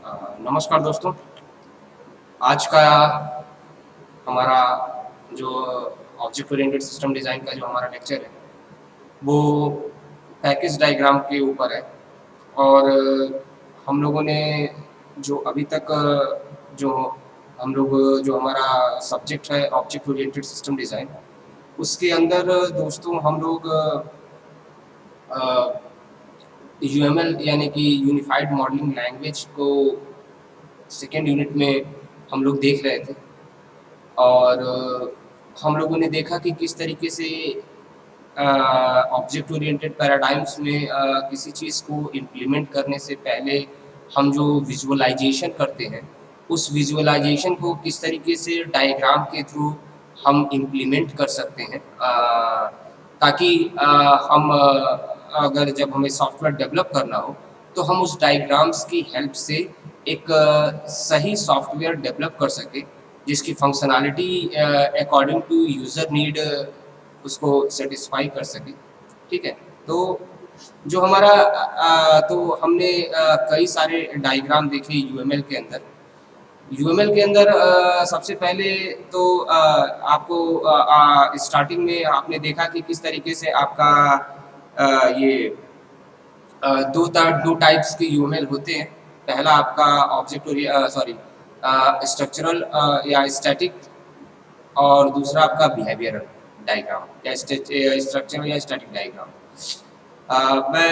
नमस्कार दोस्तों। आज का हमारा जो ऑब्जेक्ट ओरिएंटेड सिस्टम डिज़ाइन का जो हमारा लेक्चर है वो पैकेज डायग्राम के ऊपर है। और हम लोगों ने जो अभी तक जो हम लोग जो हमारा सब्जेक्ट है ऑब्जेक्ट ओरिएंटेड सिस्टम डिज़ाइन, उसके अंदर दोस्तों हम लोग यूएमएल यानी कि यूनिफाइड मॉडलिंग लैंग्वेज को सेकेंड यूनिट में हम लोग देख रहे थे। और हम लोगों ने देखा कि किस तरीके से ऑब्जेक्ट ओरिएंटेड पैराडाइम्स में किसी चीज़ को इम्प्लीमेंट करने से पहले हम जो विजुअलाइजेशन करते हैं, उस विजुअलाइजेशन को किस तरीके से डायग्राम के थ्रू हम इम्प्लीमेंट कर सकते हैं, ताकि हम अगर जब हमें सॉफ्टवेयर डेवलप करना हो तो हम उस डायग्राम्स की हेल्प से एक सही सॉफ्टवेयर डेवलप कर सकें जिसकी functionality according to user need उसको सेटिस्फाई कर सके। ठीक है, तो जो हमारा तो हमने कई सारे डायग्राम देखे यूएमएल के अंदर। यूएमएल के अंदर सबसे पहले तो आपको स्टार्टिंग में आपने देखा कि किस तरीके से आपका ये दो टाइप्स के यूएमएल होते हैं। पहला आपका स्ट्रक्चरल या स्टैटिक, और दूसरा आपका बिहेवियरल डायग्राम या स्ट्रक्चरल या स्टैटिक डायग्राम। मैं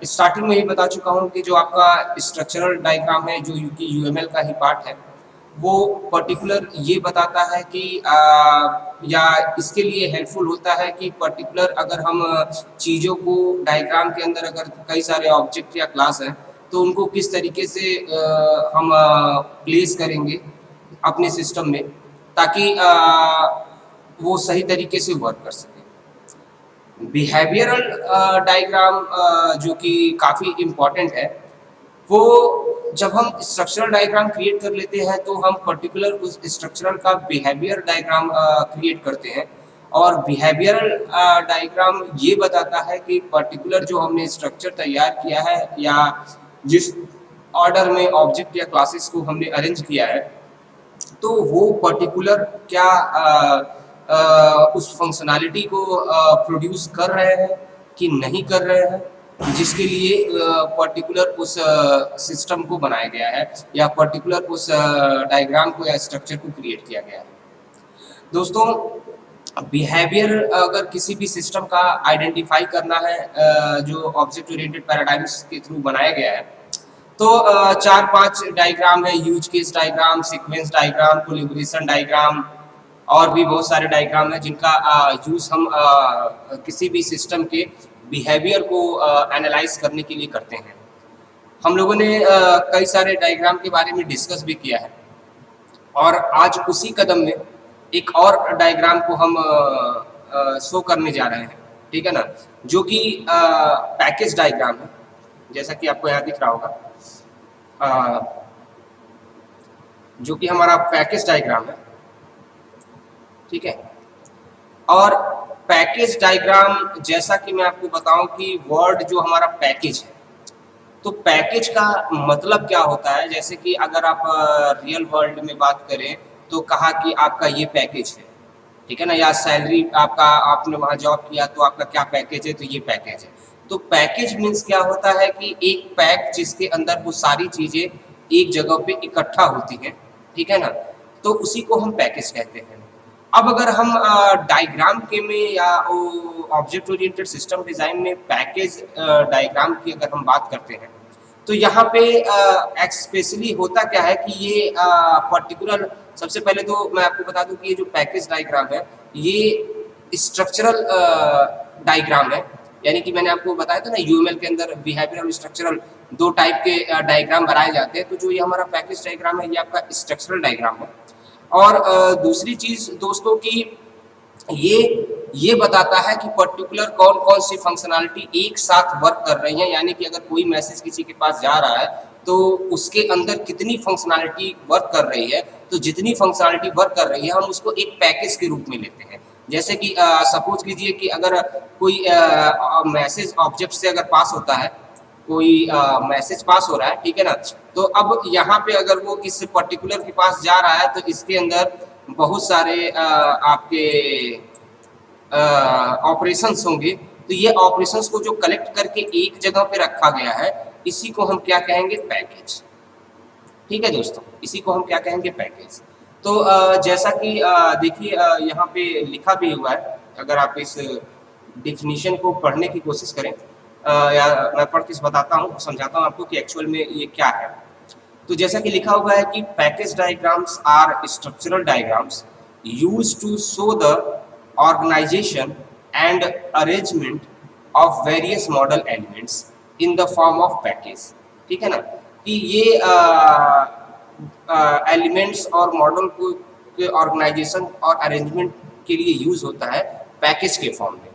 स्टार्टिंग में ही बता चुका हूँ कि जो आपका स्ट्रक्चरल डायग्राम है जो कि यूएमएल का ही पार्ट है, वो पर्टिकुलर ये बताता है कि या इसके लिए हेल्पफुल होता है कि पर्टिकुलर अगर हम चीज़ों को डायग्राम के अंदर अगर कई सारे ऑब्जेक्ट या क्लास हैं तो उनको किस तरीके से हम प्लेस करेंगे अपने सिस्टम में, ताकि वो सही तरीके से वर्क कर सके। बिहेवियरल डायग्राम जो कि काफ़ी इम्पॉर्टेंट है, वो जब हम स्ट्रक्चरल डायग्राम क्रिएट कर लेते हैं तो हम पर्टिकुलर उस स्ट्रक्चरल का बिहेवियर डायग्राम क्रिएट करते हैं। और बिहेवियरल डायग्राम ये बताता है कि पर्टिकुलर जो हमने स्ट्रक्चर तैयार किया है या जिस ऑर्डर में ऑब्जेक्ट या क्लासेस को हमने अरेंज किया है, तो वो पर्टिकुलर क्या उस फंक्शनैलिटी को प्रोड्यूस कर रहे हैं कि नहीं कर रहे हैं, जिसके लिए पर्टिकुलर उस सिस्टम को बनाया गया है या पर्टिकुलर उस डायग्राम को या स्ट्रक्चर को क्रिएट किया गया है। दोस्तों, बिहेवियर अगर किसी भी सिस्टम का आइडेंटिफाई करना है जो ऑब्जेक्ट ओरिएंटेड पैराडाइम्स के थ्रू बनाया गया है, तो 4-5 डायग्राम है। Use case diagram, sequence diagram, collaboration diagram और भी बहुत सारे डायग्राम है जिनका यूज हम किसी भी सिस्टम के बिहेवियर को एनालाइज करने के लिए करते हैं। हम लोगों ने कई सारे डायग्राम के बारे में डिस्कस भी किया है, और आज उसी कदम में एक और डायग्राम को हम शो करने जा रहे हैं। ठीक है ना, जो कि पैकेज डायग्राम है, जैसा कि आपको यहाँ दिख रहा होगा, जो कि हमारा पैकेज डायग्राम है। ठीक है, और पैकेज डायग्राम जैसा कि मैं आपको बताऊं कि वर्ड जो हमारा पैकेज है, तो पैकेज का मतलब क्या होता है। जैसे कि अगर आप रियल वर्ल्ड में बात करें तो कहा कि आपका ये पैकेज है, ठीक है ना, या सैलरी आपका, आपने वहाँ जॉब किया तो आपका क्या पैकेज है, तो ये पैकेज है। तो पैकेज मीन्स क्या होता है कि एक पैक जिसके अंदर वो सारी चीज़ें एक जगह पे इकट्ठा होती हैं, ठीक है ना, तो उसी को हम पैकेज कहते हैं। अब अगर हम डायग्राम के में या ऑब्जेक्ट ओरिएंटेड सिस्टम डिज़ाइन में पैकेज डायग्राम की अगर हम बात करते हैं, तो यहाँ पे एक्सपेशली होता क्या है कि ये पर्टिकुलर, सबसे पहले तो मैं आपको बता दूं कि ये जो पैकेज डायग्राम है ये स्ट्रक्चरल डायग्राम है। यानी कि मैंने आपको बताया था ना, यूएमएल के अंदर बिहेवियरल और स्ट्रक्चरल दो टाइप के डायग्राम बनाए जाते हैं। तो जो ये हमारा पैकेज डायग्राम है ये आपका स्ट्रक्चरल डायग्राम है। और दूसरी चीज़ दोस्तों की ये बताता है कि पर्टिकुलर कौन कौन सी फंक्शनैलिटी एक साथ वर्क कर रही है। यानी कि अगर कोई मैसेज किसी के पास जा रहा है तो उसके अंदर कितनी फंक्शनैलिटी वर्क कर रही है, तो जितनी फंक्शनैलिटी वर्क कर रही है हम उसको एक पैकेज के रूप में लेते हैं। जैसे कि सपोज कीजिए कि अगर कोई मैसेज ऑब्जेक्ट से अगर पास होता है कोई मैसेज पास हो रहा है, ठीक है ना। तो अब यहाँ पे अगर वो इस पर्टिकुलर के पास जा रहा है तो इसके अंदर बहुत सारे आपके ऑपरेशंस होंगे। तो ये ऑपरेशंस को जो कलेक्ट करके एक जगह पे रखा गया है, इसी को हम क्या कहेंगे, पैकेज। ठीक है दोस्तों, इसी को हम क्या कहेंगे, पैकेज। तो जैसा कि देखिए यहाँ पे लिखा भी हुआ है, अगर आप इस डिफिनीशन को पढ़ने की कोशिश करें, या मैं पढ़ के बताता हूँ, समझाता हूँ आपको कि एक्चुअल में ये क्या है। तो जैसा कि लिखा हुआ है कि package diagrams are structural diagrams used to show the organisation and arrangement of various model elements in the form of package. ठीक है ना, कि ये एलिमेंट्स और मॉडल को के ऑर्गेनाइजेशन और अरेंजमेंट के लिए यूज होता है पैकेज के फॉर्म में।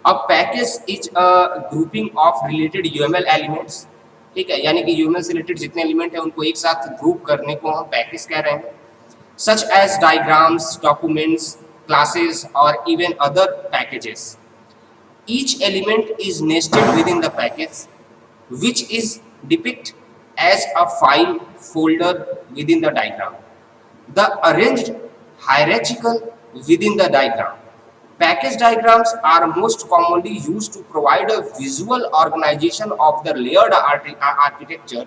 अब package is a grouping of related UML elements, ठीक है, यानी कि यूएमएल से रिलेटेड जितने एलिमेंट हैं उनको एक साथ ग्रुप करने को हम पैकेज कह रहे हैं। Such as diagrams, documents, classes और even other packages. Each element is nested within the package, which is depicted as a file folder within the diagram. The arranged hierarchical within the diagram. Package diagrams are most commonly used to provide a visual organization of the layered architecture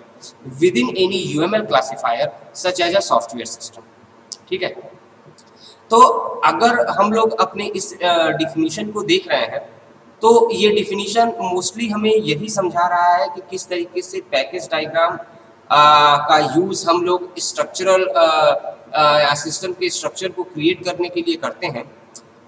within any UML classifier such as a software system. ठीक है, तो अगर हम लोग अपने इस definition को देख रहे हैं तो ये डिफिनीशन मोस्टली हमें यही समझा रहा है कि किस तरीके से पैकेज डायग्राम का यूज़ हम लोग स्ट्रक्चरल सिस्टम के स्ट्रक्चर को क्रिएट करने के लिए करते हैं,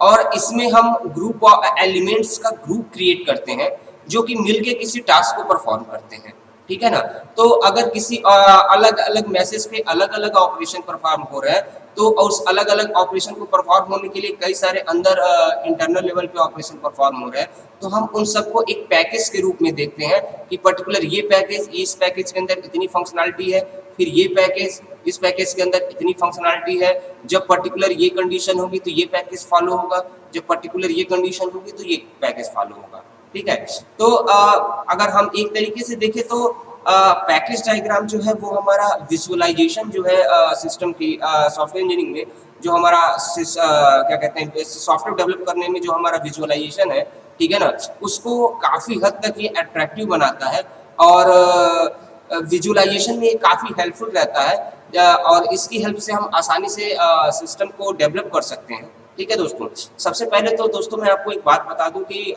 और इसमें हम ग्रुप ऑफ एलिमेंट्स का ग्रुप क्रिएट करते हैं जो कि मिलके किसी टास्क को परफॉर्म करते हैं। ठीक है ना, तो अगर किसी अलग अलग मैसेज पे अलग अलग ऑपरेशन परफॉर्म हो रहे हैं तो उस अलग अलग ऑपरेशन को परफॉर्म होने के लिए कई सारे अंदर इंटरनल लेवल पे ऑपरेशन परफॉर्म हो रहे हैं, तो हम उन सबको एक पैकेज के रूप में देखते हैं कि पर्टिकुलर ये पैकेज, इस पैकेज के अंदर इतनी फंक्शनलिटी है, फिर ये पैकेज, इस पैकेज के अंदर इतनी फंक्शनलिटी है, जब पर्टिकुलर ये कंडीशन होगी तो ये पैकेज फॉलो होगा, जब पर्टिकुलर ये कंडीशन होगी तो ये पैकेज फॉलो होगा। ठीक है, तो अगर हम एक तरीके से देखें तो पैकेज डायग्राम जो है वो हमारा विजुअलाइजेशन जो है सिस्टम की सॉफ्टवेयर इंजीनियरिंग में जो हमारा क्या कहते हैं सॉफ्टवेयर डेवलप करने में जो हमारा विजुअलाइजेशन है, ठीक है ना, उसको काफ़ी हद तक ये अट्रैक्टिव बनाता है और विजुअलाइजेशन में काफ़ी हेल्पफुल रहता है और इसकी हेल्प से हम आसानी से सिस्टम को डेवलप कर सकते हैं। ठीक है दोस्तों, सबसे पहले तो दोस्तों मैं आपको एक बात बता दूं कि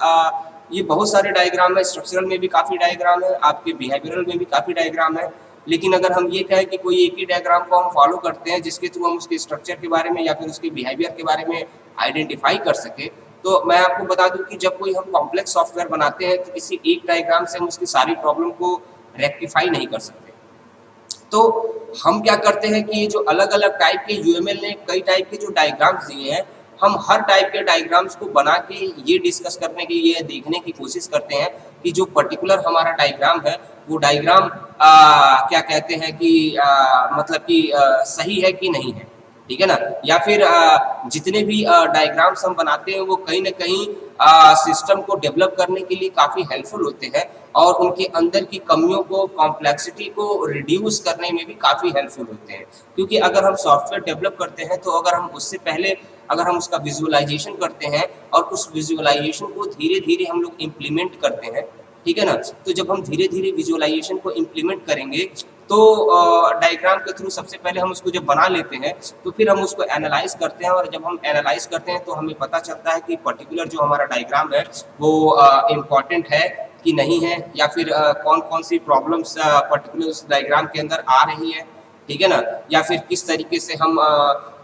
ये बहुत सारे डायग्राम है, स्ट्रक्चरल में भी काफ़ी डायग्राम है, आपके बिहेवियरल में भी काफ़ी डायग्राम है, लेकिन अगर हम ये कहें कि कोई एक ही डायग्राम को हम फॉलो करते हैं जिसके थ्रू हम उसके स्ट्रक्चर के बारे में या फिर उसके बिहेवियर के बारे में आइडेंटिफाई कर सके, तो मैं आपको बता दूं कि जब कोई हम कॉम्प्लेक्स सॉफ्टवेयर बनाते हैं तो किसी एक डायग्राम से हम उसकी सारी प्रॉब्लम को रेक्टिफाई नहीं कर सकते। तो हम क्या करते हैं कि ये जो अलग अलग टाइप के यूएमएल ने कई टाइप के जो डायग्राम्स दिए हैं, हम हर टाइप के डायग्राम्स को बना के ये डिस्कस करने की, ये देखने की कोशिश करते हैं कि जो पर्टिकुलर हमारा डायग्राम है वो डायग्राम क्या कहते हैं कि मतलब कि सही है कि नहीं है। ठीक है ना, या फिर जितने भी डायग्राम्स हम बनाते हैं वो कहीं ना कहीं सिस्टम को डेवलप करने के लिए काफ़ी हेल्पफुल होते हैं और उनके अंदर की कमियों को, कॉम्प्लेक्सिटी को रिड्यूस करने में भी काफ़ी हेल्पफुल होते हैं। क्योंकि अगर हम सॉफ्टवेयर डेवलप करते हैं तो अगर हम उससे पहले अगर हम उसका विजुअलाइजेशन करते हैं और उस विजुअलाइजेशन को धीरे धीरे हम लोग इम्प्लीमेंट करते हैं, ठीक है ना, तो जब हम धीरे धीरे विजुअलाइजेशन को इम्प्लीमेंट करेंगे तो डायग्राम के थ्रू सबसे पहले हम उसको जब बना लेते हैं तो फिर हम उसको एनालाइज करते हैं, और जब हम एनालाइज करते हैं तो हमें पता चलता है कि पर्टिकुलर जो हमारा डायग्राम है वो इम्पॉर्टेंट है कि नहीं है, या फिर कौन कौन सी प्रॉब्लम्स पर्टिकुलर उस डायग्राम के अंदर आ रही है। ठीक है ना, या फिर किस तरीके से हम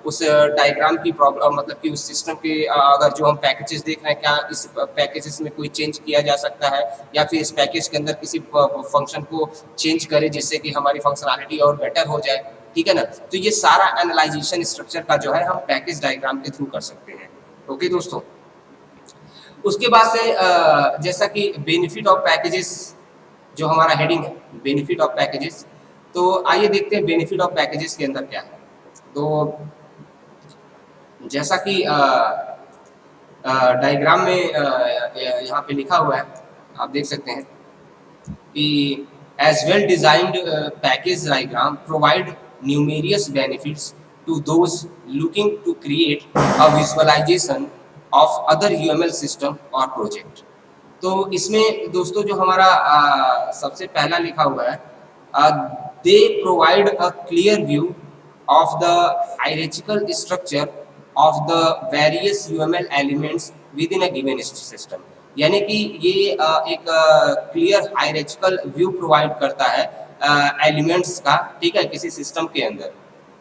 उस डायग्राम की प्रॉब्लम मतलब कि उस सिस्टम के अगर जो हम पैकेजेस देख रहे हैं क्या इस पैकेजेस में कोई चेंज किया जा सकता है, या फिर इस पैकेज के अंदर किसी फंक्शन को चेंज करें जिससे कि हमारी फंक्शनैलिटी और बेटर हो जाए। ठीक है ना, तो ये सारा एनालाइजेशन स्ट्रक्चर का जो है हम पैकेज डायग्राम के थ्रू कर सकते हैं। ओके दोस्तों, उसके बाद से जैसा कि बेनिफिट ऑफ पैकेजेस जो हमारा हेडिंग है, बेनिफिट ऑफ पैकेजेस, तो आइए देखते हैं बेनिफिट ऑफ पैकेजेस के अंदर क्या है। तो जैसा कि डायग्राम में यहाँ पे लिखा हुआ है, आप देख सकते हैं कि as well designed package diagram provide numerous benefits to those looking to create a visualization of other UML system or project। तो इसमें दोस्तों जो हमारा सबसे पहला लिखा हुआ है, they provide a clear view of the hierarchical structure of the various UML elements within a given system। यानी कि ये एक क्लियर हायरार्चिकल व्यू प्रोवाइड करता है एलिमेंट्स का, ठीक है, किसी सिस्टम के अंदर,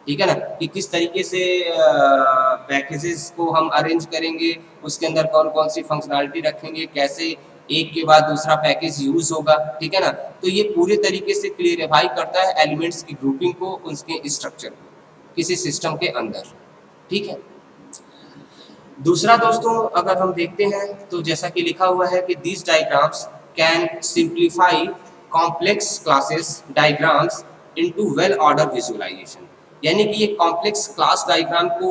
ठीक है ना, कि किस तरीके से पैकेजेस को हम अरेंज करेंगे, उसके अंदर कौन कौन सी फंक्शनैलिटी रखेंगे, कैसे एक के बाद दूसरा पैकेज यूज होगा, ठीक है ना। तो ये पूरे तरीके से क्लियरिफाई करता है एलिमेंट्स की ग्रुपिंग को, उसके स्ट्रक्चर को किसी सिस्टम के अंदर, ठीक है। दूसरा दोस्तों अगर हम देखते हैं तो जैसा कि लिखा हुआ है कि these diagrams can simplify complex classes diagrams into well ordered visualization। यानी कि ये कॉम्प्लेक्स क्लास डायग्राम को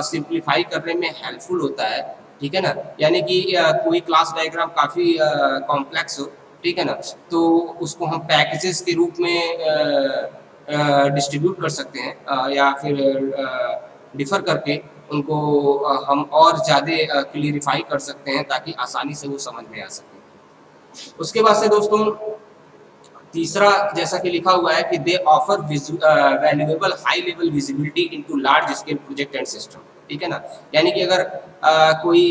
सिंप्लीफाई करने में हेल्पफुल होता है, ठीक है ना। यानी कि कोई क्लास डायग्राम काफ़ी कॉम्प्लेक्स हो, ठीक है ना, तो उसको हम पैकेजेस के रूप में डिस्ट्रीब्यूट कर सकते हैं या फिर डिफर करके उनको हम और ज़्यादा क्लियरिफाई कर सकते हैं ताकि आसानी से वो समझ में आ सके। उसके बाद से दोस्तों तीसरा जैसा कि लिखा हुआ है कि दे offer valuable high level visibility into large scale project and system, ठीक है ना। यानी कि अगर कोई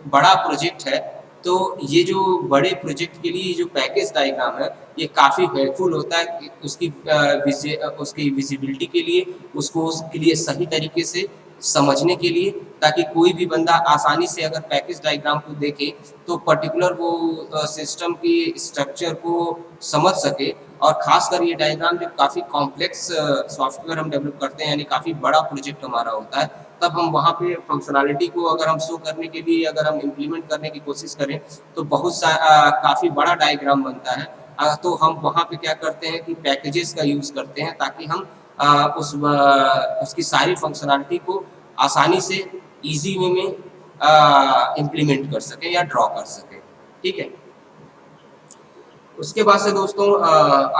बड़ा प्रोजेक्ट है तो ये जो बड़े प्रोजेक्ट के लिए जो पैकेज डायग्राम है ये काफ़ी हेल्पफुल होता है उसकी विजिबिलिटी के लिए, उसको क्लियर सही तरीके से समझने के लिए, ताकि कोई भी बंदा आसानी से अगर पैकेज डायग्राम को देखे तो पर्टिकुलर वो सिस्टम की स्ट्रक्चर को समझ सके। और खासकर ये डायग्राम जब काफ़ी कॉम्प्लेक्स सॉफ्टवेयर हम डेवलप करते हैं, यानी काफ़ी बड़ा प्रोजेक्ट हमारा होता है, तब हम वहाँ पे फंक्शनैलिटी को अगर हम शो करने के लिए अगर हम इम्प्लीमेंट करने की कोशिश करें तो काफ़ी बड़ा डायग्राम बनता है। तो हम वहाँ पे क्या करते हैं कि पैकेजेस का यूज़ करते हैं ताकि हम उसकी सारी फंक्शनैलिटी को आसानी से इजी वे में इम्प्लीमेंट कर सकें या ड्रॉ कर सकें, ठीक है। उसके बाद से दोस्तों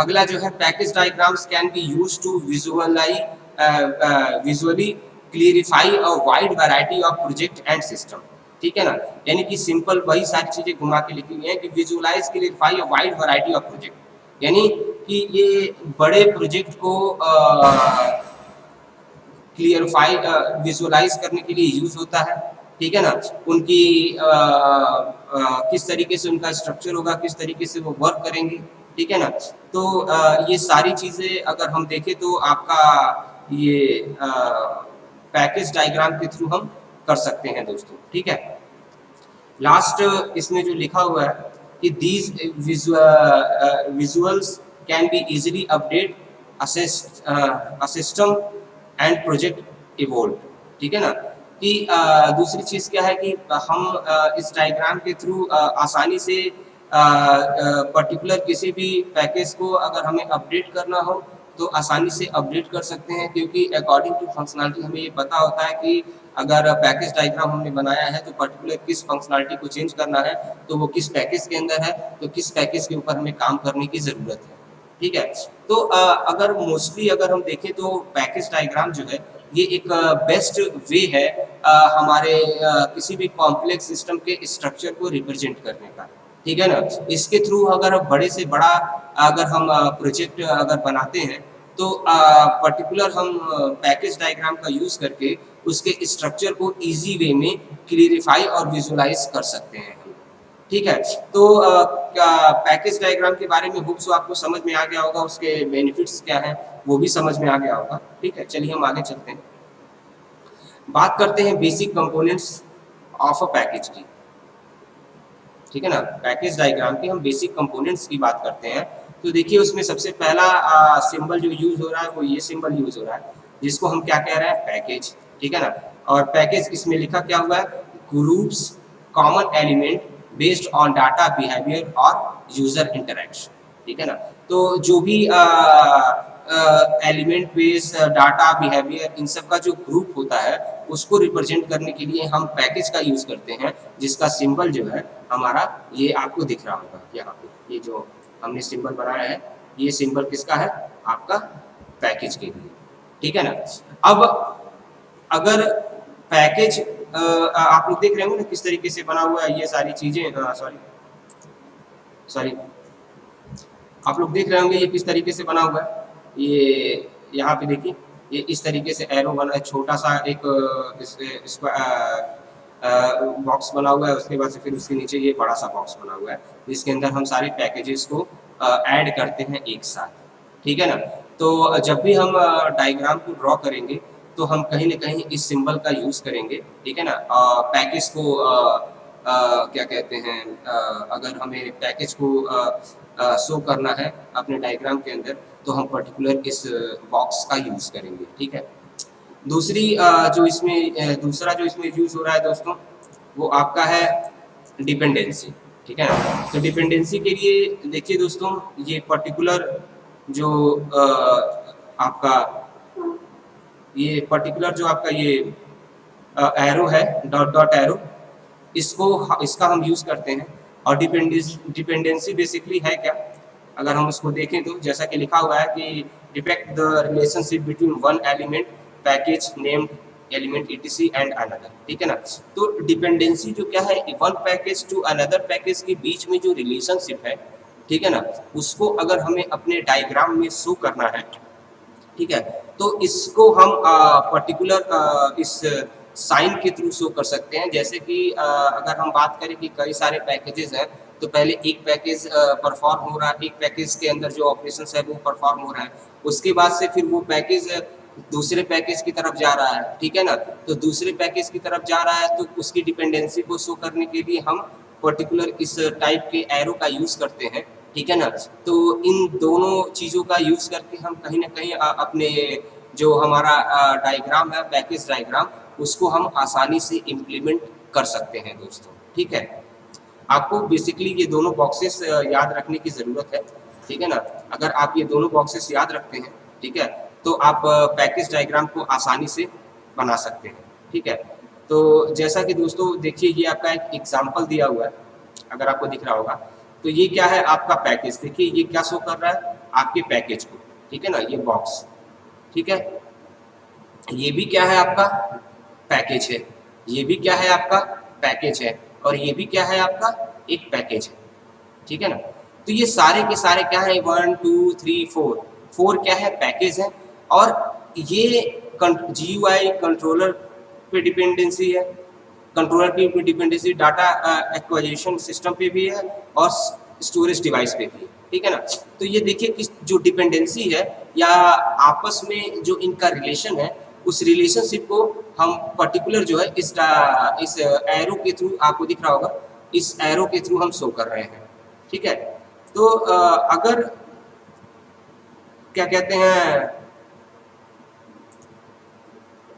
अगला जो है package diagrams can be used to visually clarify a wide variety of project and system, ठीक है ना। यानी कि सिंपल वही सारी चीजें घुमा के लिखी हुई हैं कि visualise clarify a wide variety of project, यानी कि ये बड़े प्रोजेक्ट को क्लियरिफाई विजुअलाइज करने के लिए यूज होता है, ठीक है ना। उनकी किस तरीके से उनका स्ट्रक्चर होगा, किस तरीके से वो वर्क करेंगे, ठीक है ना। तो ये सारी चीज़ें अगर हम देखें तो आपका ये पैकेज डायग्राम के थ्रू हम कर सकते हैं दोस्तों, ठीक है। लास्ट इसमें जो लिखा हुआ है कि these visuals can be easily update system and project evolve, ठीक है ना। कि दूसरी चीज़ क्या है कि हम इस डायग्राम के थ्रू आसानी से पर्टिकुलर किसी भी पैकेज को अगर हमें अपडेट करना हो तो आसानी से अपडेट कर सकते हैं, क्योंकि अकॉर्डिंग टू फंक्शनैलिटी हमें ये पता होता है कि अगर पैकेज डायग्राम हमने बनाया है तो पर्टिकुलर किस फंक्शनैलिटी को चेंज करना है तो वो किस पैकेज के अंदर है, तो किस पैकेज के ऊपर हमें काम करने की ज़रूरत है, ठीक है। तो अगर मोस्टली अगर हम देखें तो पैकेज डायग्राम जो है ये एक बेस्ट वे है हमारे किसी भी कॉम्प्लेक्स सिस्टम के स्ट्रक्चर को रिप्रेजेंट करने का, ठीक है ना। इसके थ्रू अगर बड़े से बड़ा अगर हम प्रोजेक्ट अगर बनाते हैं तो पर्टिकुलर हम पैकेज डायग्राम का यूज़ करके उसके स्ट्रक्चर को इजी वे में क्लियरिफाई और विजुलाइज कर सकते हैं, ठीक है। तो पैकेज डायग्राम के बारे में होप सो आपको समझ में आ गया होगा, उसके बेनिफिट्स क्या हैं वो भी समझ में आ गया होगा, ठीक है। चलिए हम आगे चलते हैं, बात करते हैं basic components of a package की, ठीक है ना। पैकेज डायग्राम के हम बेसिक कंपोनेंट्स की बात करते हैं तो देखिए उसमें सबसे पहला सिंबल जो यूज हो रहा है वो ये सिंबल यूज हो रहा है जिसको हम क्या कह रहे हैं, पैकेज, ठीक है ना। और पैकेज इसमें लिखा क्या हुआ है, groups common element based on data behaviour और यूजर इंटरेक्शन, ठीक है ना। तो जो भी element base data behaviour in सब का जो ग्रुप होता है उसको रिप्रेजेंट करने के लिए हम पैकेज का यूज करते हैं, जिसका सिंबल जो है हमारा ये आपको दिख रहा होगा यहाँ पे, ये जो हमने सिंबल बनाया है, ये सिंबल किसका है, आपका पैकेज के लिए, ठीक है ना। अब अगर पैकेज आप लोग देख रहे होंगे ना किस तरीके से बना हुआ है, ये सारी चीजें, सॉरी आप लोग देख रहे होंगे ये किस तरीके से बना हुआ है। ये यहाँ पे देखिए, ये इस तरीके से एरो बना है, छोटा सा एक बॉक्स बना हुआ है, उसके बाद से फिर उसके नीचे ये बड़ा सा बॉक्स बना हुआ है, जिसके अंदर हम सारे पैकेजेस को ऐड करते हैं एक साथ, ठीक है ना। तो जब भी हम डायग्राम को ड्रॉ करेंगे तो हम कहीं ना कहीं इस सिंबल का यूज करेंगे, ठीक है ना। पैकेज को क्या कहते हैं, अगर हमें पैकेज को शो करना है अपने डायग्राम के अंदर तो हम पर्टिकुलर इस बॉक्स का यूज करेंगे, ठीक है। दूसरी दूसरा जो इसमें यूज हो रहा है दोस्तों, वो आपका है डिपेंडेंसी, ठीक है ना। तो डिपेंडेंसी के लिए देखिए दोस्तों, ये पर्टिकुलर जो आपका ये एरो है, डॉट डॉट एरो, इसका हम यूज करते हैं। और डिपेंडेंसी बेसिकली है क्या, अगर हम उसको देखें तो जैसा कि लिखा हुआ है कि depict the relationship between one element package named element etc and another, ठीक है ना। तो डिपेंडेंसी जो क्या है, one package to another package के बीच में जो रिलेशनशिप है, ठीक है ना, उसको अगर हमें अपने डायग्राम में शो करना है, ठीक है, तो इसको हम पर्टिकुलर इस साइन के थ्रू शो कर सकते हैं। जैसे कि अगर हम बात करें कि कई सारे पैकेजेस हैं, तो पहले एक पैकेज परफॉर्म हो रहा है, एक पैकेज के अंदर जो ऑपरेशंस है वो परफॉर्म हो रहा है, उसके बाद से फिर वो पैकेज दूसरे पैकेज की तरफ जा रहा है, ठीक है ना। तो दूसरे पैकेज की तरफ जा रहा है तो उसकी डिपेंडेंसी को शो करने के लिए हम पर्टिकुलर इस टाइप के एरो का यूज करते हैं, ठीक है ना। तो इन दोनों चीज़ों का यूज करके हम कहीं ना कहीं अपने जो हमारा डायग्राम है, पैकेज डायग्राम, उसको हम आसानी से इम्प्लीमेंट कर सकते हैं दोस्तों, ठीक है। आपको बेसिकली ये दोनों बॉक्सेस याद रखने की ज़रूरत है, ठीक है ना। अगर आप ये दोनों बॉक्सेस याद रखते हैं, ठीक है, तो आप पैकेज डायग्राम को आसानी से बना सकते हैं, ठीक है। तो जैसा कि दोस्तों देखिए, ये आपका एक एग्जाम्पल दिया हुआ है, अगर आपको दिख रहा होगा, तो ये क्या है, आपका पैकेज। देखिए ये क्या शो कर रहा है, आपके पैकेज को, ठीक है ना, ये बॉक्स, ठीक है। ये भी क्या है, आपका पैकेज है, ये भी क्या है, आपका पैकेज है, और ये भी क्या है, आपका एक पैकेज है, ठीक है ना। तो ये सारे के सारे क्या है, 1 2 3 4 क्या है, पैकेज है। और ये GUI कंट्रोलर पे डिपेंडेंसी है, कंट्रोलर की डिपेंडेंसी डाटा एक्विजिशन सिस्टम पे भी है और स्टोरेज डिवाइस पे भी है, ठीक है ना। तो ये देखिए कि जो डिपेंडेंसी है या आपस में जो इनका रिलेशन है, उस रिलेशनशिप को हम पर्टिकुलर जो है इस एरो के थ्रू, आपको दिख रहा होगा, इस एरो के थ्रू हम शो कर रहे हैं, ठीक है। तो अगर क्या कहते हैं,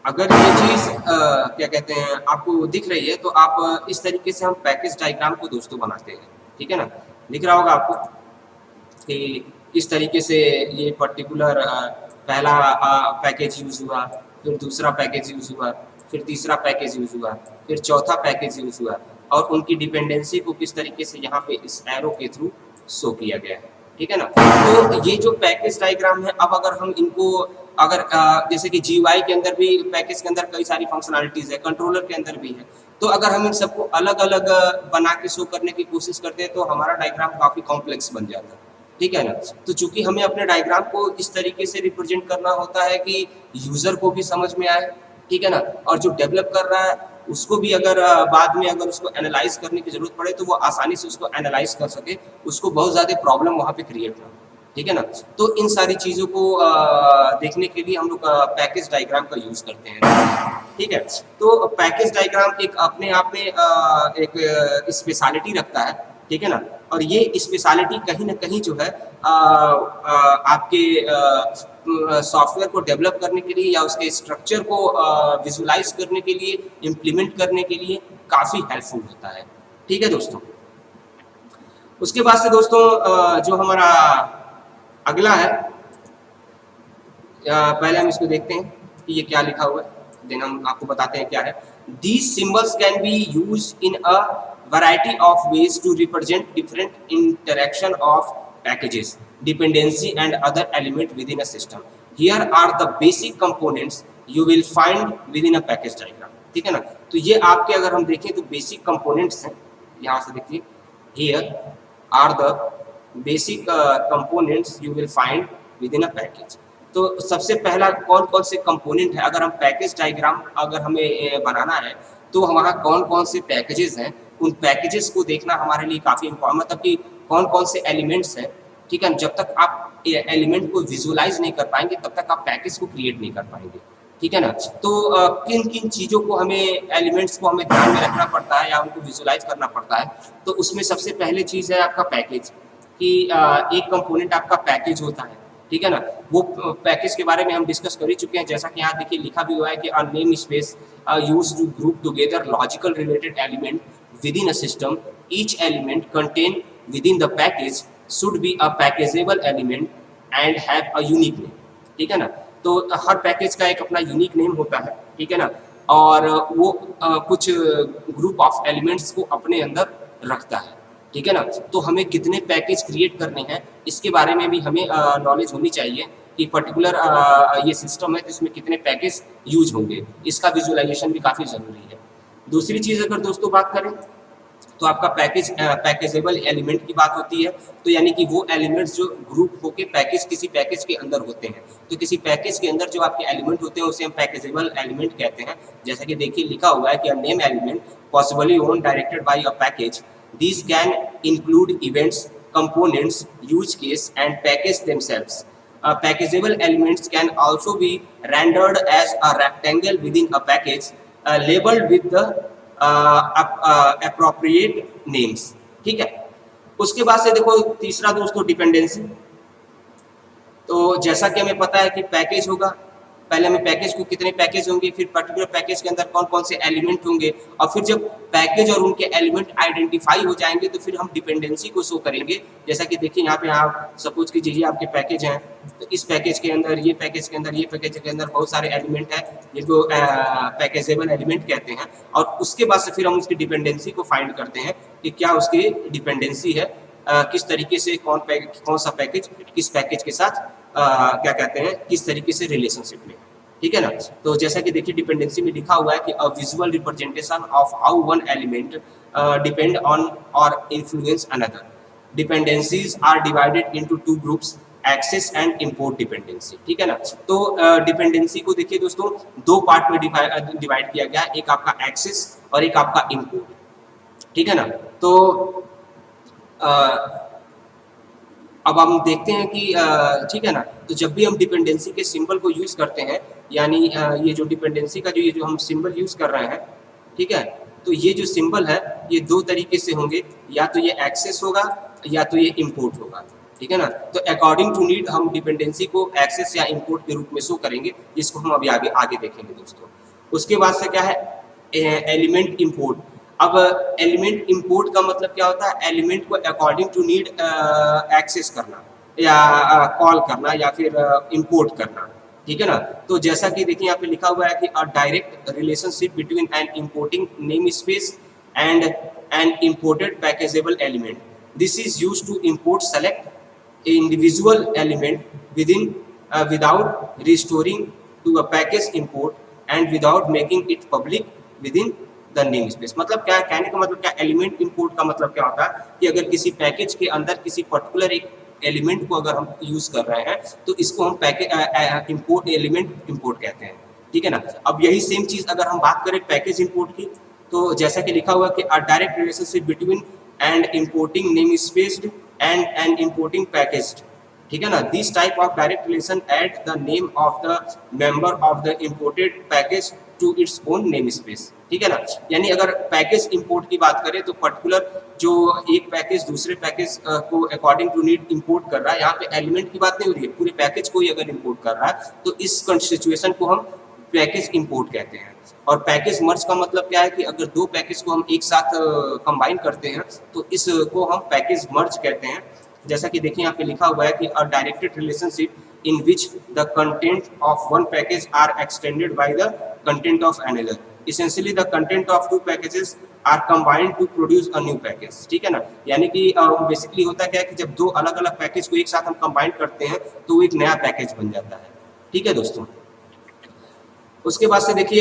अगर ये चीज़ क्या कहते हैं आपको दिख रही है, तो आप इस तरीके से हम पैकेज डायग्राम को दोस्तों बनाते हैं, ठीक है ना। दिख रहा होगा आपको कि किस तरीके से ये पर्टिकुलर पहला पैकेज यूज़ हुआ, फिर दूसरा पैकेज यूज़ हुआ, फिर तीसरा पैकेज यूज़ हुआ, फिर चौथा पैकेज यूज़ हुआ, और उनकी डिपेंडेंसी को किस तरीके से यहाँ पे इस एरो के थ्रू शो किया गया है, ठीक है ना। तो ये जो पैकेज डायग्राम है, अब अगर हम इनको अगर जैसे कि GUI के अंदर भी, पैकेज के अंदर कई सारी फंक्शनलिटीज़ है, कंट्रोलर के अंदर भी है, तो अगर हम इन सबको अलग अलग बना के शो करने की कोशिश करते हैं तो हमारा डायग्राम काफ़ी कॉम्प्लेक्स बन जाता है, ठीक है ना। तो चूंकि हमें अपने डायग्राम को इस तरीके से रिप्रेजेंट करना होता है कि यूज़र को भी समझ में आए, ठीक है ना, और जो डेवलप कर रहा है उसको भी अगर बाद में अगर उसको एनालाइज करने की ज़रूरत पड़े तो वो आसानी से उसको एनालाइज कर सके, उसको बहुत ज़्यादा प्रॉब्लम वहाँ पे क्रिएट ना हो, ठीक है ना। तो इन सारी चीज़ों को देखने के लिए हम लोग पैकेज डायग्राम का यूज़ करते हैं, ठीक है। तो पैकेज डायग्राम एक अपने आप में एक स्पेशलिटी रखता है, ठीक है ना। और ये स्पेशलिटी कहीं ना कहीं जो है आपके सॉफ्टवेयर को डेवलप करने के लिए या उसके स्ट्रक्चर को विजुलाइज करने के लिए, इम्प्लीमेंट करने के लिए काफ़ी हेल्पफुल होता है, ठीक है दोस्तों। उसके बाद से दोस्तों जो हमारा अगला है, पहले हम इसको देखते हैं कि ये क्या लिखा हुआ है, देन हम आपको बताते हैं क्या है। These symbols can be used in a variety of ways to represent different interaction of packages, dependency and other element within a system. Here are the basic components you will find within a package diagram. ठीक है ना, तो ये आपके अगर हम देखें तो बेसिक कंपोनेंट्स हैं, यहाँ से देखिए, here are the basic components you will find within a package. तो सबसे पहला कौन कौन से कंपोनेंट है, अगर हम पैकेज डायग्राम अगर हमें बनाना है तो हमारा कौन कौन से पैकेजेस हैं, उन पैकेजेस को देखना हमारे लिए काफ़ी इम्पोर्टेंट, मतलब कि कौन कौन से एलिमेंट्स हैं। ठीक है, जब तक आप एलिमेंट को विजुलाइज नहीं कर पाएंगे तब तक आप पैकेज को क्रिएट नहीं कर पाएंगे। ठीक है ना, तो किन किन चीज़ों को हमें, एलिमेंट्स को हमें ध्यान में रखना पड़ता है या उनको विजुलाइज करना पड़ता है, तो उसमें सबसे पहले चीज़ है आपका पैकेज, कि एक कंपोनेंट आपका पैकेज होता है। ठीक है ना, वो पैकेज के बारे में हम डिस्कस कर ही चुके हैं, जैसा कि यहाँ देखिए लिखा भी हुआ है कि a name space used to group together logical related element within a system, each element contain within the package should be a packageable element and have a unique name. ठीक है ना, तो हर पैकेज का एक अपना यूनिक नेम होता है। ठीक है ना, और वो कुछ ग्रुप ऑफ एलिमेंट्स को अपने अंदर रखता है। ठीक है ना, तो हमें कितने पैकेज क्रिएट करने हैं इसके बारे में भी हमें नॉलेज होनी चाहिए कि पर्टिकुलर ये सिस्टम है तो इसमें कितने पैकेज यूज होंगे, इसका विजुअलाइजेशन भी काफ़ी ज़रूरी है। दूसरी चीज़ अगर दोस्तों बात करें तो आपका पैकेजेबल एलिमेंट की बात होती है, तो यानी कि वो एलिमेंट्स जो ग्रुप होके पैकेज, किसी पैकेज के अंदर होते हैं, तो किसी पैकेज के अंदर जो आपके एलिमेंट होते हैं उसे हम पैकेजेबल एलिमेंट कहते हैं। जैसा कि देखिए लिखा हुआ है कि a name element possibly own directed by a package, these can include events, components, use case and package themselves. Packageable elements can also be rendered as a rectangle within a package, labeled with the appropriate names. ठीक है, उसके बाद से देखो तीसरा दोस्तों dependency. तो जैसा कि हमें पता है कि पैकेज होगा, पहले हमें पैकेज को कितने पैकेज होंगे, फिर पर्टिकुलर पैकेज के अंदर कौन कौन से एलिमेंट होंगे, और फिर जब पैकेज और उनके एलिमेंट आइडेंटिफाई हो जाएंगे तो फिर हम डिपेंडेंसी को शो करेंगे। जैसा कि देखिए यहाँ पे आप सपोज कीजिए आपके पैकेज हैं, तो इस पैकेज के अंदर, ये पैकेज के अंदर, ये पैकेज के अंदर बहुत सारे एलिमेंट हैं जिनको पैकेजेबल एलिमेंट कहते हैं, और उसके बाद से फिर हम उसकी डिपेंडेंसी को फाइंड करते हैं कि क्या उसकी डिपेंडेंसी है, किस तरीके से कौन सा पैकेज किस पैकेज के साथ क्या कहते हैं, किस तरीके से रिलेशनशिप में। ठीक है ना, तो जैसा कि देखिए डिपेंडेंसी में लिखा हुआ है कि a visual representation of how one element depend on और influence another. Dependencies are divided into two groups, access and import dependency. ठीक है ना, तो डिपेंडेंसी को देखिए दोस्तों दो पार्ट में डिवाइड किया गया है, एक आपका एक्सेस और एक आपका इंपोर्ट। ठीक है ना, तो अब हम देखते हैं कि ठीक है ना, तो जब भी हम डिपेंडेंसी के सिंबल को यूज़ करते हैं, यानी ये जो डिपेंडेंसी का जो हम सिंबल यूज़ कर रहे हैं, ठीक है, तो ये जो सिंबल है ये दो तरीके से होंगे, या तो ये एक्सेस होगा या तो ये इंपोर्ट होगा। ठीक है ना, तो अकॉर्डिंग टू नीड हम डिपेंडेंसी को एक्सेस या इंपोर्ट के रूप में शो करेंगे, जिसको हम अभी आगे देखेंगे दोस्तों। उसके बाद से क्या है, एलिमेंट इंपोर्ट। अब एलिमेंट इंपोर्ट का मतलब क्या होता है, एलिमेंट को अकॉर्डिंग टू नीड एक्सेस करना या कॉल करना या फिर इंपोर्ट करना। ठीक है ना, तो जैसा कि देखिए यहाँ पे लिखा हुआ है कि a direct relationship between an importing name space and an imported packageable element, this is used to import select individual element within without restoring to a package import and without making it public within the name space. मतलब क्या कहने का मतलब क्या, element import का मतलब क्या होता है कि अगर किसी पैकेज के अंदर किसी पर्टिकुलर एक एलिमेंट को अगर हम यूज कर रहे हैं तो इसको हम पैकेज इंपोर्ट एलिमेंट इंपोर्ट कहते हैं। ठीक है ना, अब यही सेम चीज अगर हम बात करें पैकेज इंपोर्ट की, तो जैसा कि लिखा हुआ कि a direct relationship between and importing name space and and importing packaged. ठीक है ना, this type of direct relation add the name of the member of the imported package to its own name space. ठीक है ना, यानी अगर package import की बात करें तो पर्टिकुलर जो एक पैकेज दूसरे पैकेज को अकॉर्डिंग टू नीड इंपोर्ट कर रहा है, यहाँ पे एलिमेंट की बात नहीं हो रही है, पूरे पैकेज को ही अगर इंपोर्ट कर रहा है तो इस सिचुएशन को हम पैकेज इंपोर्ट कहते हैं। और पैकेज मर्ज का मतलब क्या है कि अगर दो पैकेज को हम एक साथ कंबाइन करते हैं तो इसको हम पैकेज मर्ज कहते हैं। जैसा कि देखिए यहाँ पे लिखा हुआ है कि a directed relationship in which the content of one package are extended by the content of another। essentially the content of two packages are combined to produce a new package, ठीक है ना। यानी कि बेसिकली होता क्या है कि जब दो अलग अलग पैकेज को एक साथ हम कंबाइन करते हैं तो वो एक नया पैकेज बन जाता है, ठीक है दोस्तों। उसके बाद से देखिए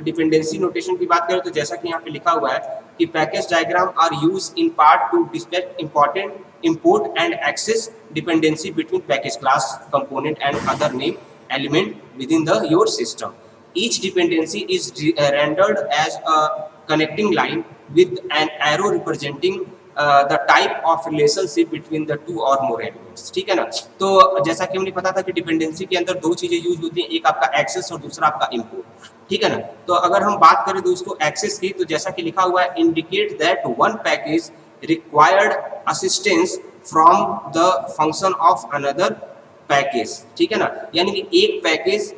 डिपेंडेंसी नोटेशन की बात करें तो जैसा कि यहाँ पे लिखा हुआ है कि package diagram are use in part to display important import and access dependency between package class component and other name element within your system. Each dependency is rendered as a connecting line with an arrow representing the type of relationship between the two or more elements, ठीक है ना। तो जैसा कि हमने पता था कि डिपेंडेंसी के अंदर दो चीजें यूज होती हैं, एक आपका एक्सेस और दूसरा आपका इम्पोर्ट, ठीक है ना। तो अगर हम बात करें दोस्तों एक्सेस की, तो जैसा कि लिखा हुआ है indicate that one package required assistance from the function of another package, ठीक है ना। यानी कि एक पैकेज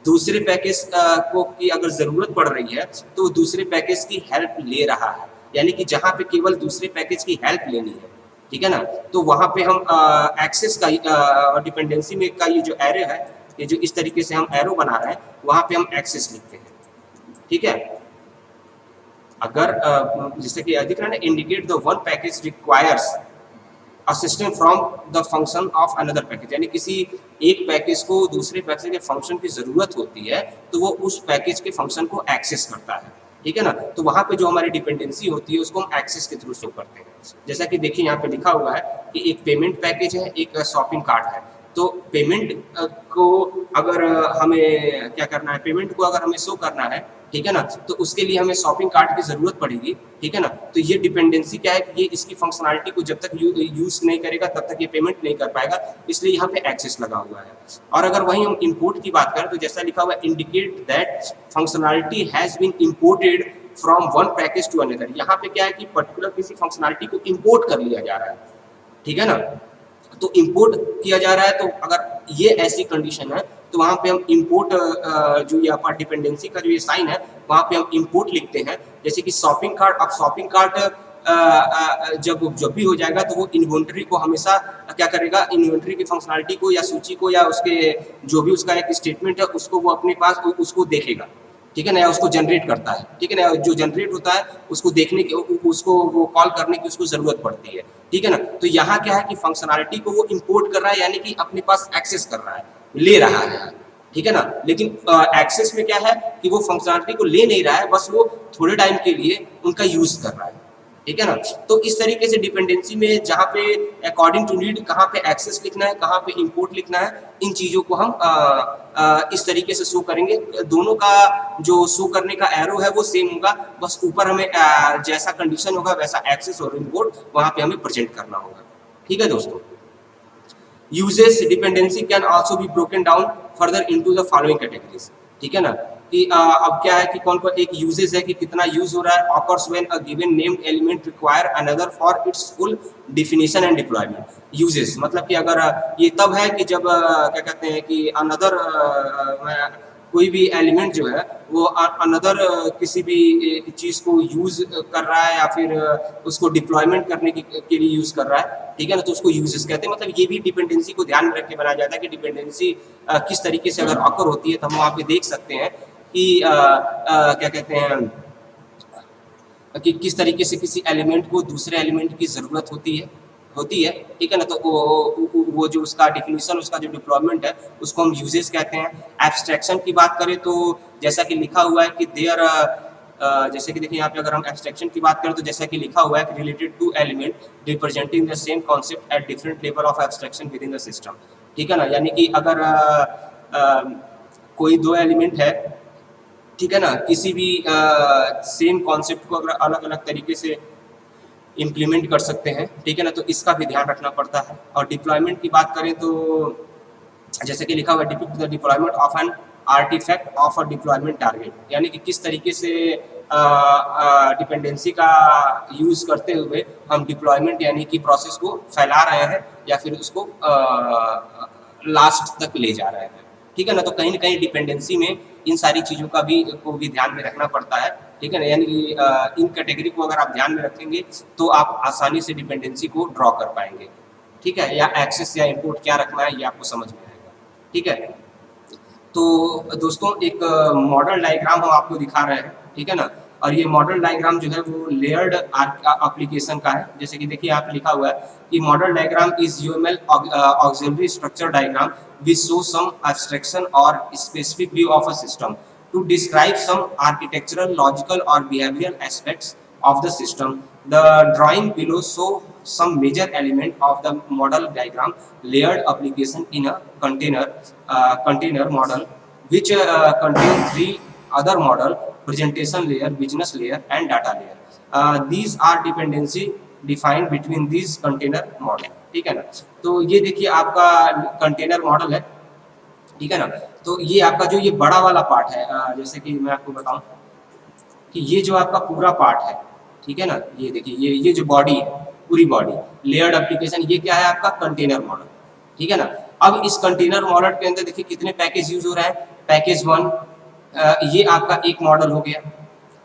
दूसरे पैकेज को की अगर जरूरत पड़ रही है तो दूसरे पैकेज की हेल्प ले रहा है, यानी कि जहां पे केवल दूसरे पैकेज की हेल्प लेनी है, ठीक है ना। तो वहां पे हम एक्सेस का डिपेंडेंसी में का ये जो एरो है, ये जो इस तरीके से हम एरो बना रहे हैं, वहां पे हम एक्सेस लिखते हैं, ठीक है। अगर जैसे कि दिख रहा है ना, indicate the one package requires assistant from the function of another package, यानी किसी एक पैकेज को दूसरे पैकेज के फंक्शन की जरूरत होती है तो वो उस पैकेज के फंक्शन को एक्सेस करता है, ठीक है ना। तो वहां पे जो हमारी डिपेंडेंसी होती है उसको हम एक्सेस के थ्रू शो करते हैं। जैसा कि देखिए यहाँ पे लिखा हुआ है कि एक पेमेंट पैकेज है, एक शॉपिंग कार्ट है। तो पेमेंट को अगर हमें क्या करना है, पेमेंट को अगर हमें शो करना है, ठीक है ना, तो उसके लिए हमें शॉपिंग कार्ट की जरूरत पड़ेगी, ठीक है ना। तो ये डिपेंडेंसी क्या है कि ये इसकी फंक्शनलिटी को जब तक यूज नहीं करेगा तब तक ये पेमेंट नहीं कर पाएगा, इसलिए यहाँ पे एक्सेस लगा हुआ है। और अगर वहीं हम इंपोर्ट की बात करें तो जैसा लिखा हुआ है indicate that functionality has been imported from one package to another. यहाँ पे क्या है कि पर्टिकुलर किसी फंक्शनलिटी को इंपोर्ट कर लिया जा रहा है, ठीक है ना। तो इंपोर्ट किया जा रहा है, तो अगर ये ऐसी कंडीशन है तो वहां पे हम इंपोर्ट जो ये आपका डिपेंडेंसी का जो ये साइन है वहां पे हम इंपोर्ट लिखते हैं। जैसे कि शॉपिंग कार्ट, अब शॉपिंग कार्ट जब भी हो जाएगा तो वो इन्वेंटरी को हमेशा क्या करेगा, इन्वेंटरी की फंक्शनलिटी को या सूची को या उसके जो भी उसका एक स्टेटमेंट है उसको वो अपने पास उसको देखेगा, ठीक है ना, या उसको जनरेट करता है, ठीक है ना। जो जनरेट होता है उसको देखने की, उसको वो कॉल करने की उसको जरूरत पड़ती है, ठीक है ना। तो यहाँ क्या है कि फंक्शनलिटी को वो इंपोर्ट कर रहा है, यानी कि अपने पास एक्सेस कर रहा है, ले रहा है, ठीक है ना। लेकिन एक्सेस में क्या है कि वो फंक्शनलिटी को ले नहीं रहा है, बस वो थोड़े टाइम के लिए उनका यूज कर रहा है, ठीक है ना। तो इस तरीके से डिपेंडेंसी में जहाँ पे अकॉर्डिंग टू नीड कहाँ पे एक्सेस लिखना है, कहाँ पे इंपोर्ट लिखना है, इन चीज़ों को हम इस तरीके से शो करेंगे। दोनों का जो शो करने का एरो है वो सेम होगा, बस ऊपर हमें जैसा कंडीशन होगा वैसा एक्सेस और इंपोर्ट वहाँ पे हमें प्रेजेंट करना होगा, ठीक है दोस्तों। Uses dependency can also be broken down further into the following categories, ठीक है ना। कि अब क्या है कि कौन कौन एक यूजेस है कि कितना यूज हो रहा है। Occurs when a given named element require another for its full definition and deployment. Uses मतलब कि अगर ये तब है कि जब क्या कहते हैं कि अनदर कोई भी एलिमेंट जो है वो अनदर किसी भी चीज को यूज कर रहा है या फिर उसको डिप्लॉयमेंट करने के लिए यूज कर रहा है, ठीक है ना। तो उसको यूजेस कहते हैं। मतलब ये भी डिपेंडेंसी को ध्यान में रख के बनाया जाता है कि डिपेंडेंसी किस तरीके से अगर ऑकर होती है तो हम वहाँ पे देख सकते हैं कि क्या कहते हैं कि किस तरीके से किसी एलिमेंट को दूसरे एलिमेंट की ज़रूरत होती है, ठीक है ना। तो वो जो उसका डिफिनीशन, उसका जो डिप्लॉयमेंट है उसको हम यूजेस कहते हैं। एब्स्ट्रैक्शन की बात करें तो जैसा कि लिखा हुआ है कि देयर जैसे कि देखिए यहाँ पे अगर हम एब्स्ट्रैक्शन की बात करें तो जैसा कि लिखा हुआ है कि related to element representing the same concept at different level of abstraction within the system, ठीक है ना। यानी कि अगर कोई दो एलिमेंट है, ठीक है ना, किसी भी सेम कॉन्सेप्ट को अगर अलग अलग तरीके से इम्प्लीमेंट कर सकते हैं, ठीक है ना, तो इसका भी ध्यान रखना पड़ता है। और डिप्लॉयमेंट की बात करें तो जैसे कि लिखा हुआ है depict the deployment of an artifact of a deployment target, यानी कि किस तरीके से डिपेंडेंसी का यूज करते हुए हम डिप्लॉयमेंट यानी कि प्रोसेस को फैला रहे हैं या फिर उसको लास्ट तक ले जा रहे हैं, ठीक है ना। तो कहीं ना कहीं डिपेंडेंसी में इन सारी चीज़ों का भी ध्यान में रखना पड़ता है, ठीक है ना। यानी कि इन कैटेगरी को अगर आप ध्यान में रखेंगे तो आप आसानी से डिपेंडेंसी को ड्रॉ कर पाएंगे, ठीक है। या एक्सेस या इंपोर्ट क्या रखना है ये आपको समझ में आएगा, ठीक है। तो दोस्तों एक मॉडल डायग्राम हम आपको दिखा रहे हैं, ठीक है ना। और ये मॉडल डायग्राम जो है वो लेयर्ड एप्लीकेशन का है। जैसे कि देखिए आप लिखा हुआ है कि model diagram is UML auxiliary structure diagram which show some abstraction और specific view of a system to describe some architectural, logical or behavioral aspects of the system. The drawing below show some major element of the model diagram layered application in a container model which contain three other model: presentation layer, business layer and data layer. These are dependency defined between these container model, ठीक है ना। तो ये देखिए आपका container model है, ठीक है ना। तो ये आपका जो ये बड़ा वाला पार्ट है, जैसे कि मैं आपको बताऊं कि ये जो आपका पूरा पार्ट है, ठीक है ना, ये देखिए ये जो बॉडी है, पूरी बॉडी लेयर्ड एप्लीकेशन, ये क्या है आपका कंटेनर मॉडल, ठीक है ना। अब इस कंटेनर मॉडल के अंदर देखिए कितने पैकेज यूज हो रहा है। पैकेज 1 ये आपका एक मॉडल हो गया,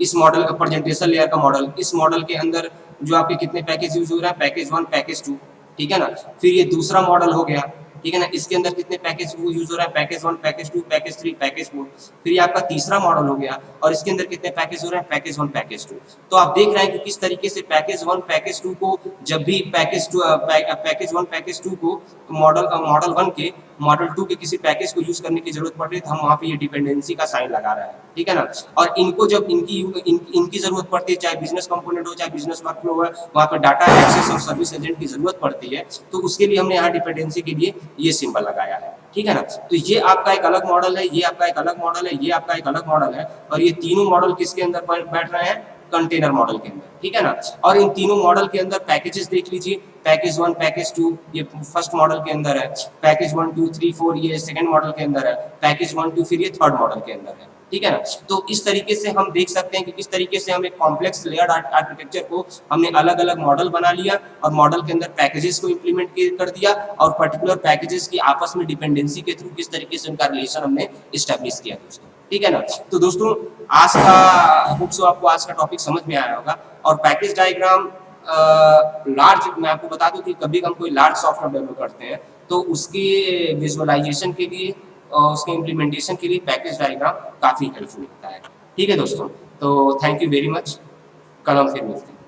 इस मॉडल का प्रेजेंटेशन लेयर का मॉडल, इस मॉडल के अंदर जो आपके कितने पैकेज यूज हो रहा है, पैकेज 1 पैकेज 2, ठीक है ना। फिर ये दूसरा मॉडल हो गया, ठीक है ना, इसके अंदर कितने पैकेज यूज हो रहा है, पैकेज 1 पैकेज 2 पैकेज 3 पैकेज 4। फिर ये आपका तीसरा मॉडल हो गया और इसके अंदर कितने पैकेज हो रहे हैं, पैकेज 1 पैकेज 2। तो आप देख रहे हैं कि किस तरीके से पैकेज 1 पैकेज 2 को जब भी पैकेज 1 पैकेज 2 को मॉडल 1 के मॉडल 2 के किसी पैकेज को यूज करने की जरूरत पड़ रही है तो हम वहाँ पे ये डिपेंडेंसी का साइन लगा रहे हैं, ठीक है ना। और इनको जब इनकी जरूरत पड़ती है, चाहे बिजनेस कंपोनेंट हो चाहे बिजनेस वर्कफ्लो हो, वहाँ पे डाटा एक्सेस और सर्विस एजेंट की जरूरत पड़ती है, तो उसके लिए हमने यहाँ डिपेंडेंसी के लिए ये सिंबल लगाया है, ठीक है ना। तो ये आपका एक अलग मॉडल है, ये आपका एक अलग मॉडल है, ये आपका एक अलग मॉडल है, और ये तीनों मॉडल किसके अंदर बैठ रहे हैं, कंटेनर मॉडल के अंदर, ठीक है ना। और इन तीनों मॉडल के अंदर पैकेजेस देख लीजिए, पैकेज 1 पैकेज 2 ये फर्स्ट मॉडल के अंदर है, पैकेज 1 2 3 4 ये सेकंड मॉडल के अंदर है, पैकेज 1 2 फिर ये थर्ड मॉडल के अंदर है, ठीक है ना। तो इस तरीके से हम देख सकते हैं कि किस तरीके से हम एक कॉम्प्लेक्स लेयर्ड आर्किटेक्चर को हमने अलग अलग मॉडल बना लिया और मॉडल के अंदर पैकेजेस को इम्प्लीमेंट कर दिया और पर्टिकुलर पैकेजेस की आपस में डिपेंडेंसी के थ्रू किस तरीके से उनका रिलेशन हमने इस्टेब्लिश किया दोस्तों, ठीक है ना। तो दोस्तों आज का होप सो आपको आज का टॉपिक समझ में आया होगा। और पैकेज डायग्राम लार्ज, मैं आपको बता दूं कि कभी हम कोई लार्ज सॉफ्टवेयर डेवलप करते हैं तो उसके विजुअलाइजेशन के लिए और उसके इम्प्लीमेंटेशन के लिए पैकेज डायग्राम काफ़ी हेल्पफुल होता है, ठीक है दोस्तों। तो थैंक यू वेरी मच, कल हम फिर मिलते हैं।